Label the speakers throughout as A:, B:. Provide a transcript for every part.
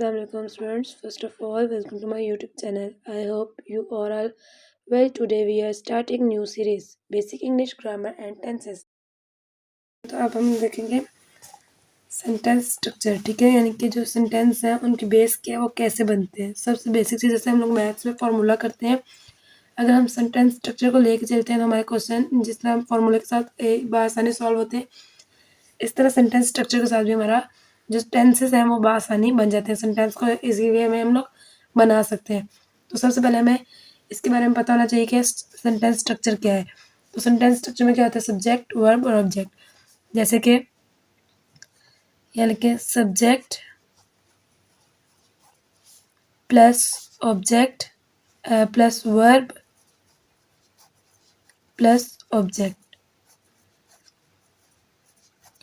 A: Assalamualaikum students. First of all, welcome to my YouTube channel. I hope you are all well. Today we are starting new series Basic English Grammar and Tenses. तो अब हम देखेंगे sentence structure, ठीक है, यानी कि जो sentence हैं उनकी बेस क्या है, वो कैसे बनते हैं। सबसे बेसिक चीज़ जैसे हम लोग मैथ्स में फार्मूला करते हैं, अगर हम सेंटेंस स्ट्रक्चर को लेके चलते हैं तो हमारे क्वेश्चन जिस तरह हम फार्मूले के साथ एक बार आसानी सॉल्व होते हैं, इस तरह सेंटेंस स्ट्रक्चर के साथ भी हमारा जो टेंसेस हैं वो बआसानी बन जाते हैं। सेंटेंस को इजी वे में हम लोग बना सकते हैं। तो सबसे पहले हमें इसके बारे में पता होना चाहिए कि सेंटेंस स्ट्रक्चर क्या है। तो सेंटेंस स्ट्रक्चर में क्या होता है, सब्जेक्ट, वर्ब और ऑब्जेक्ट। जैसे कि यानी कि subject plus object plus verb plus object,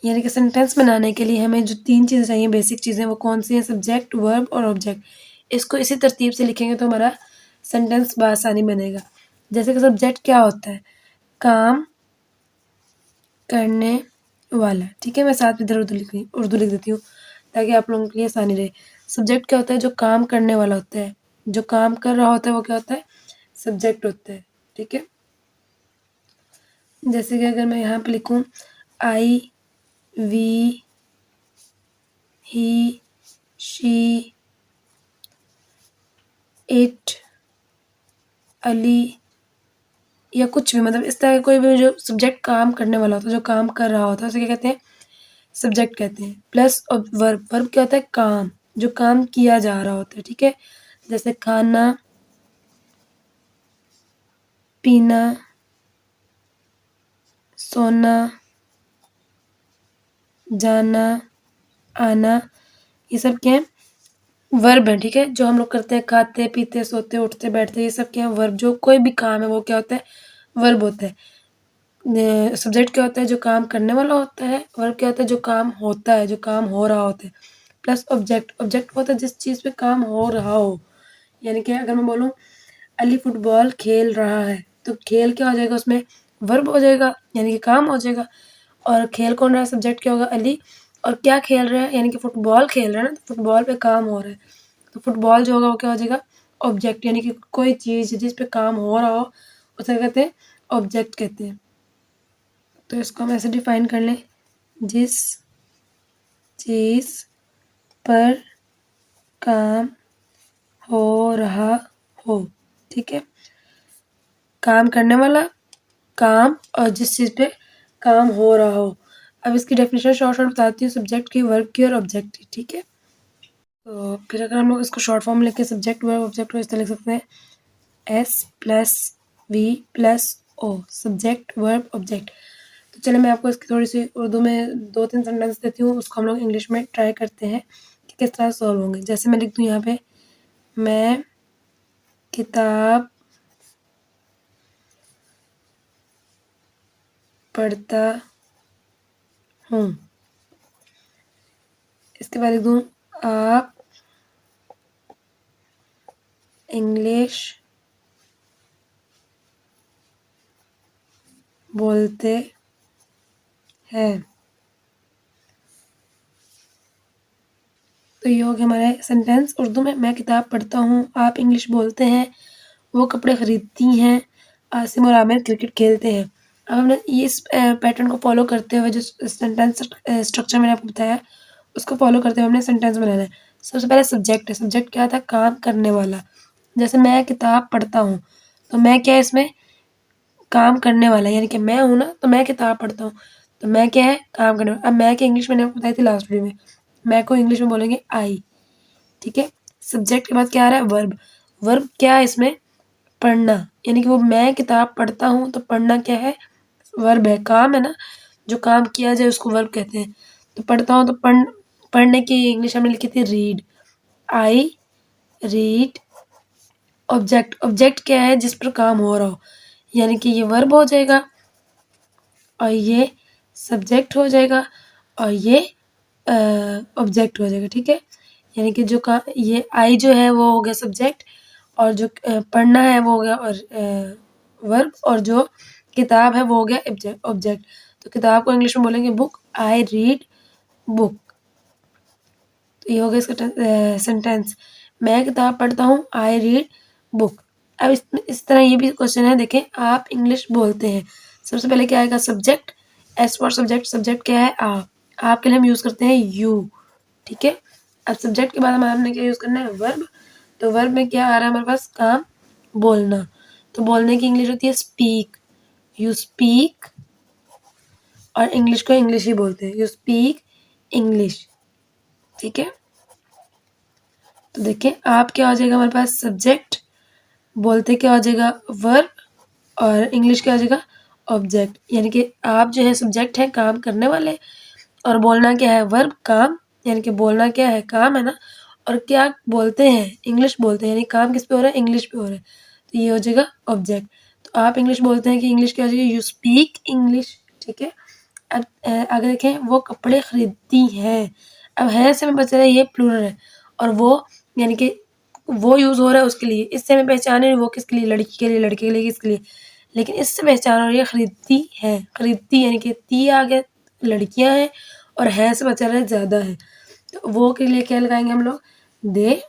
A: यानी कि सेंटेंस बनाने के लिए हमें जो 3 चीज़ें चाहिए, बेसिक चीज़ें, वो कौन सी हैं, सब्जेक्ट, वर्ब और ऑब्जेक्ट। इसको इसी तरतीब से लिखेंगे तो हमारा सेंटेंस बआसानी बनेगा। जैसे कि सब्जेक्ट क्या होता है, काम करने वाला, ठीक है। मैं साथ में इधर उर्दू लिख देती हूँ ताकि आप लोगों के लिए आसानी रहे। सब्जेक्ट क्या होता है, जो काम करने वाला होता है, जो काम कर रहा होता है वो क्या होता है, सब्जेक्ट होता है, ठीक है। जैसे कि अगर मैं यहाँ पे लिखूँ I, we, he, she, it, Ali या कुछ भी, मतलब इस तरह का कोई भी जो सब्जेक्ट काम करने वाला होता है, जो काम कर रहा होता है, उसे क्या कहते हैं, सब्जेक्ट कहते हैं। प्लस वर्ब, वर्ब क्या होता है, काम, जो काम किया जा रहा होता है, ठीक है। जैसे खाना, पीना, सोना, जाना, आना, ये सब क्या है, वर्ब है, ठीक है। जो हम लोग करते हैं, खाते पीते सोते उठते बैठते, ये सब क्या है, वर्ब। जो कोई भी काम है वो क्या होता है, वर्ब होता है। सब्जेक्ट क्या होता है, जो काम करने वाला होता है। वर्ब क्या होता है, जो काम होता है, जो काम हो रहा होता है। प्लस ऑब्जेक्ट, ऑब्जेक्ट होता है जिस चीज़ पे काम हो रहा हो। यानी कि अगर मैं बोलूँ अली फुटबॉल खेल रहा है, तो खेल क्या हो जाएगा, उसमें वर्ब हो जाएगा, यानी कि काम हो जाएगा। और खेल कौन रहा है, सब्जेक्ट क्या होगा, अली। और क्या खेल रहा है, यानी कि फुटबॉल खेल रहा है ना, तो फुटबॉल पे काम हो रहा है, तो फुटबॉल जो होगा वो क्या हो जाएगा, ऑब्जेक्ट। यानी कि कोई चीज़ जिस पे काम हो रहा हो उसे कहते हैं ऑब्जेक्ट कहते हैं। तो इसको हम ऐसे डिफाइन कर लें, जिस चीज़ पर काम हो रहा हो, ठीक है। काम करने वाला, काम, और जिस चीज़ पे काम हो रहा हो। अब इसकी डेफिनेशन शॉर्ट शॉर्ट बताती हूँ, सब्जेक्ट की, वर्ब की और ऑब्जेक्ट की, ठीक है। तो फिर अगर हम लोग इसको शॉर्ट फॉर्म में लिख के सब्जेक्ट वर्ब ऑब्जेक्ट को इस तरह लिख सकते हैं, S plus V plus O, subject verb object. तो चलिए मैं आपको इसकी थोड़ी सी उर्दू में 2-3 सेंटेंस देती हूँ, उसको हम लोग इंग्लिश में ट्राई करते हैं कि किस तरह सॉल्व होंगे। जैसे मैं लिख दूँ यहाँ पे, मैं किताब पढ़ता हूँ। इसके बाद लिख दूँ, आप इंग्लिश बोलते हैं। तो ये हो गया हमारे सेंटेंस उर्दू में, मैं किताब पढ़ता हूँ, आप इंग्लिश बोलते हैं, वो कपड़े खरीदती हैं, आसिम और आमिर क्रिकेट खेलते हैं। अब हमने इस पैटर्न को फॉलो करते हुए जो सेंटेंस स्ट्रक्चर मैंने आपको बताया, उसको फॉलो करते हुए हमने सेंटेंस बनाना है। सबसे पहले सब्जेक्ट है, सब्जेक्ट क्या था, काम करने वाला। जैसे मैं किताब पढ़ता हूँ, तो मैं क्या है इसमें, काम करने वाला, यानी कि मैं हूँ ना, तो मैं किताब पढ़ता हूँ, तो मैं क्या है, काम करने वाला। अब मैं क्या इंग्लिश मैंने आपको बताई थी लास्ट वीडियो में, मैं को इंग्लिश में बोलेंगे आई, ठीक है। सब्जेक्ट के बाद क्या आ रहा है, वर्ब। वर्ब क्या है इसमें, पढ़ना, यानी कि वो मैं किताब पढ़ता हूँ, तो पढ़ना क्या है, वर्ब है, काम है ना, जो काम किया जाए उसको वर्ब कहते हैं। तो पढ़ता हूँ, तो पढ़ने की इंग्लिश हमने लिखी थी read, I read. Object, object क्या है, जिस पर काम हो रहा हो, यानी कि ये वर्ब हो जाएगा और ये सब्जेक्ट हो जाएगा और ये ऑब्जेक्ट हो जाएगा, ठीक है। यानी कि जो का ये आई जो है वो हो गया सब्जेक्ट, और जो पढ़ना है वो हो गया और वर्ब, और जो किताब है वो हो गया ऑब्जेक्ट। तो किताब को इंग्लिश में बोलेंगे बुक, आई रीड बुक। तो ये हो गया इसका सेंटेंस। मैं किताब पढ़ता हूँ, आई रीड बुक। अब इस तरह ये भी क्वेश्चन है, देखें आप इंग्लिश बोलते हैं, सबसे पहले क्या आएगा? Subject, S for subject, subject क्या है? आप के लिए हम यूज़ करते हैं यू, ठीक है। अब सब्जेक्ट के बाद हमने क्या यूज़ करना है? वर्ब। तो वर्ब में क्या आ रहा है हमारे पास? काम, बोलना। तो बोलने की इंग्लिश होती है स्पीक, यू स्पीक, और इंग्लिश को इंग्लिश ही बोलते हैं, यू स्पीक इंग्लिश, ठीक है। तो देखिए आप क्या हो जाएगा हमारे पास? सब्जेक्ट, बोलते क्या हो जाएगा? वर्ब, और इंग्लिश क्या हो जाएगा? ऑब्जेक्ट। यानी कि आप जो है सब्जेक्ट है, काम करने वाले, और बोलना क्या है? वर्ब, काम, यानी कि बोलना क्या है? काम है ना। और क्या बोलते हैं? इंग्लिश बोलते हैं, यानी काम किस पे हो रहा है? इंग्लिश पे हो रहा है, तो ये हो जाएगा ऑब्जेक्ट। तो आप इंग्लिश बोलते हैं कि इंग्लिश क्या हो जाएगी? यू स्पीक इंग्लिश, ठीक है। अब आगे देखें, वो कपड़े खरीदती हैं। अब है से हमें पता चला ये प्लूरल है, और वो यानी कि वो यूज़ हो रहा है उसके लिए, इससे हमें पहचान है वो किसके लिए? लड़की के लिए, लड़के के लिए, किसके लिए? लेकिन इससे पहचान हो रही है खरीदती है, खरीदती यानी कि ती आ गया, लड़कियां हैं, और है से पता चल रहा है ज़्यादा है, तो वो के लिए क्या लगाएंगे हम लोग? दे,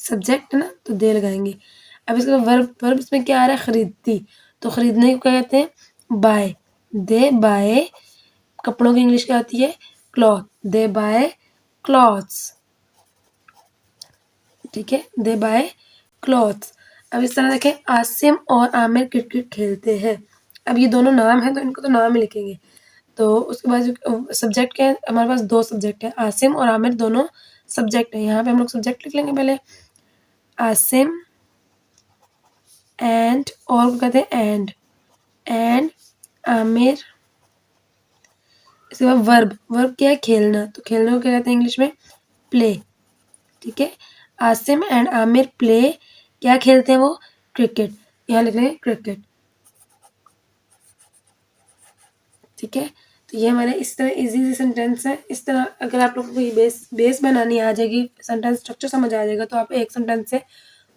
A: सब्जेक्ट है ना, तो दे लगाएंगे। अब इसके बाद वर्ब, वर्ब इसमें क्या आ रहा है? खरीदती, तो खरीदने को क्या कहते हैं? बाय, दे बाय। कपड़ों की इंग्लिश क्या आती है? क्लॉथ, दे बाय क्लॉथ्स, ठीक है, दे बाय क्लॉथ्स। अब इस तरह देखें, आसिम और आमिर क्रिकेट खेलते हैं। अब ये दोनों नाम हैं तो इनको तो नाम ही लिखेंगे। तो उसके बाद जो सब्जेक्ट क्या है हमारे पास? दो सब्जेक्ट है, आसिम और आमिर दोनों सब्जेक्ट है। यहाँ पे हम लोग सब्जेक्ट लिख लेंगे पहले, आसिम एंड, और कहते हैं एंड आमिर। इसके बाद वर्ब, वर्ब क्या है? खेलना, तो खेलने को क्या कहते हैं इंग्लिश में? प्ले, ठीक है। आसिम एंड आमिर प्ले, क्या खेलते हैं वो? क्रिकेट, यहाँ लिख रहे हैं क्रिकेट, ठीक है। तो ये हमारे इस तरह इजी सी सेंटेंस है। इस तरह अगर आप लोगों को ये बेस बनानी आ जाएगी, सेंटेंस स्ट्रक्चर समझ आ जाएगा, तो आप एक सेंटेंस से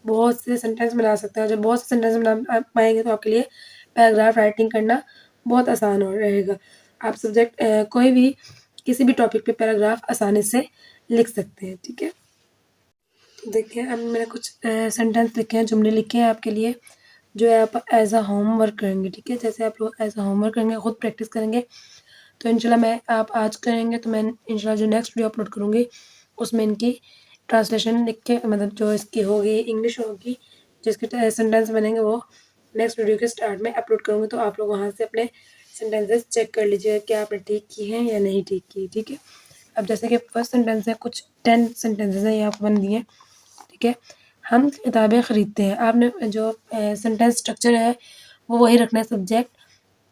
A: बहुत से सेंटेंस बना सकते हैं। जब बहुत से सेंटेंस बना पाएंगे तो आपके लिए पैराग्राफ राइटिंग करना बहुत आसान हो रहेगा। आप सब्जेक्ट कोई भी किसी भी टॉपिक पे पैराग्राफ आसानी से लिख सकते हैं, ठीक है। तो देखिए अब मैंने कुछ सेंटेंस लिखे हैं, जुमले लिखे हैं आपके लिए, जो है आप एज अ होमवर्क करेंगे, ठीक है। जैसे आप लोग एज अ होमवर्क करेंगे, खुद प्रैक्टिस करेंगे, तो इंशाल्लाह मैं आप आज करेंगे तो मैं इंशाल्लाह जो नेक्स्ट वीडियो अपलोड करूँगी उसमें इनकी ट्रांसलेशन लिख के, मतलब जो इसकी होगी इंग्लिश होगी, जिसके सेंटेंस बनेंगे वो नेक्स्ट वीडियो के स्टार्ट में अपलोड करूँगी। तो आप लोग वहाँ से अपने सेंटेंसेस चेक कर लीजिएगा कि आपने ठीक की हैं या नहीं ठीक की, ठीक है। अब जैसे कि फर्स्ट सेंटेंस है, कुछ 10 सेंटेंसेस हैं ये आपको बन दिए, ठीक है। हम किताबें ख़रीदते हैं, आपने जो सेंटेंस स्ट्रक्चर है वो वही रखना है, subject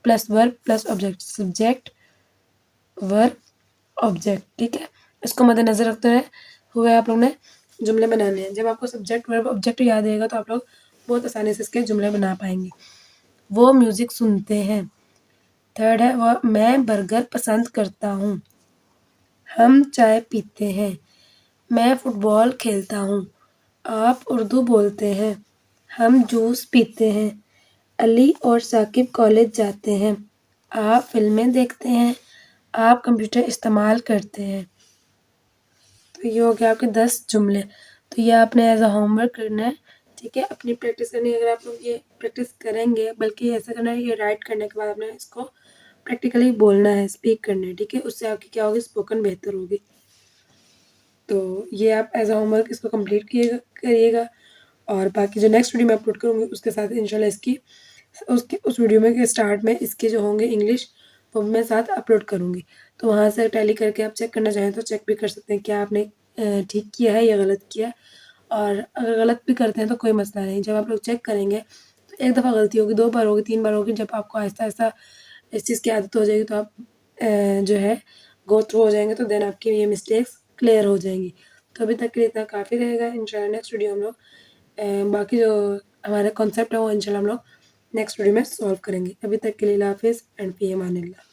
A: plus verb plus object, subject verb object, ठीक है। इसको मद्देनज़र रखते हुए आप लोग ने जुमले बनाने हैं। जब आपको सब्जेक्ट वर्ब ऑब्जेक्ट याद रहेगा तो आप लोग बहुत आसानी से इसके जुमले बना पाएंगे। वो म्यूज़िक सुनते हैं। थर्ड है, वह मैं बर्गर पसंद करता हूँ। हम चाय पीते हैं। मैं फुटबॉल खेलता हूँ। आप उर्दू बोलते हैं। हम जूस पीते हैं। अली और साकिब कॉलेज जाते हैं। आप फिल्में देखते हैं। आप कंप्यूटर इस्तेमाल करते हैं। तो ये हो गया आपके 10 जुमले। तो ये आपने एज अ होमवर्क करना है, ठीक है। अपनी प्रैक्टिस करनी है। अगर आप लोग ये प्रैक्टिस करेंगे, बल्कि ऐसा करना है, ये राइट करने के बाद आपने इसको प्रैक्टिकली बोलना है, स्पीक करना है, ठीक है। उससे आपकी क्या होगी? स्पोकन बेहतर होगी। तो ये आप एज अ होमवर्क इसको कंप्लीट करिएगा, और बाकी जो नेक्स्ट वीडियो मैं अपलोड करूँगी उसके साथ इंशाल्लाह इसकी उस वीडियो में के स्टार्ट में इसके जो होंगे इंग्लिश वो मैं साथ अपलोड करूँगी। तो वहाँ से टैली करके आप चेक करना चाहें तो चेक भी कर सकते हैं क्या आपने ठीक किया है या गलत किया है। और अगर गलत भी करते हैं तो कोई मसला नहीं, जब आप लोग चेक करेंगे तो एक दफ़ा गलती होगी, 2 बार होगी, 3 बार होगी, जब आपको आहिस्ता-आहिस्ता इस चीज़ की आदत हो जाएगी तो आप जो है गो थ्रू हो जाएंगे, तो देन आपकी ये मिस्टेक्स क्लियर हो जाएंगी। तो अभी तक के लिए इतना काफ़ी रहेगा। इंशाल्लाह नेक्स्ट वीडियो हम लोग बाकी जो हमारा कॉन्सेप्ट है वो इंशाल्लाह हम लोग नेक्स्ट वीडियो में सॉल्व करेंगे। अभी तक के लिए अल्लाह हाफ़िज़ एंड फ़ी अमानिल्लाह।